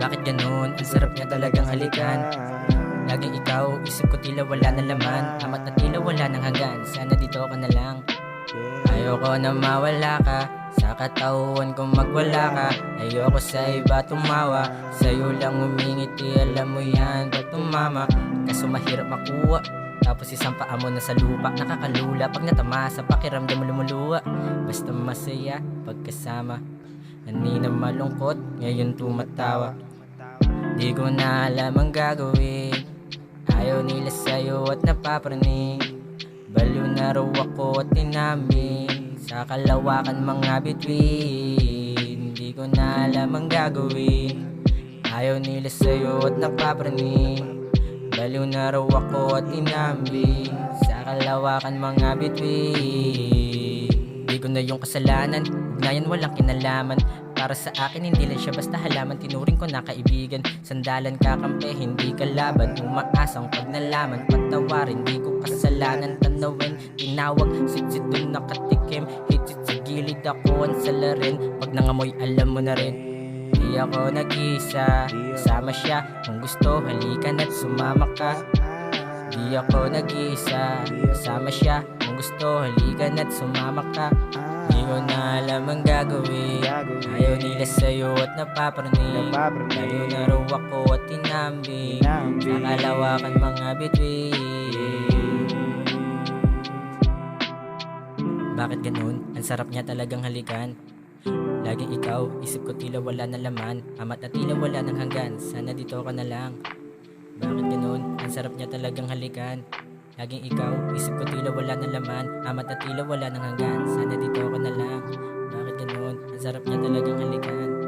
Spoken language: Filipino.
Bakit ganun? Ang sarap niya talagang halikan. Laging ikaw, isip ko tila wala na laman. Amat na tila wala nang hanggan. Sana dito ka na lang. Ayoko na mawala ka sa katawan kung magwala ka. Ayoko sa iba tumawa, sa'yo lang umingiti. Alam mo yan pag tumama. Kaso mahirap makuha, tapos isang paa mo na sa lupa. Nakakalula pag natama sa pakiramdam lumuluwa. Basta masaya pagkasama. Kanina malungkot, ngayon tumatawa. Di ko na alam ang gagawin. Ayaw nila sa'yo at napapraning. Baliw na raw ako at tinamin sa kalawakan mga bituin. Di ko na alam ang gagawin. Ayaw nila sa'yo at napapraning. Baliw na raw ako at tinamin sa kalawakan mga bituin. Di ko na yung kasalanan, ugnayan walang kinalaman. Para sa akin hindi lang siya basta halaman. Tinuring ko na kaibigan, sandalan kakampi, hindi kalaban. Umaasang pag nalaman, patawarin, di ko kasalanan. Tanawin, tinawag, sit-sit dun nakatikim. Hit-sit sa gilid ako ang salarin. Pag nangamoy alam mo na rin, di ako nag-isa, kasama siya. Kung gusto halikan at sumama ka. Di ako nag-isa, kasama siya. Kung gusto halikan at sumama ka. Di ko na alam ang gagawin. Ayaw nila sa'yo at napapraning. Baliw na raw ako at tinambing sa kalawakan mga bituin. Bakit ganun? Ang sarap niya talagang halikan. Laging ikaw, isip ko tila wala na laman. Amat na tila wala nang hanggan. Sana dito ka na lang. Bakit ganun? Ang sarap niya talagang halikan. Laging ikaw, isip ko tila wala na laman. Amat na tila wala nang hanggan. Sana dito ka na lang. Bakit ganun? Ang sarap niya talagang halikan.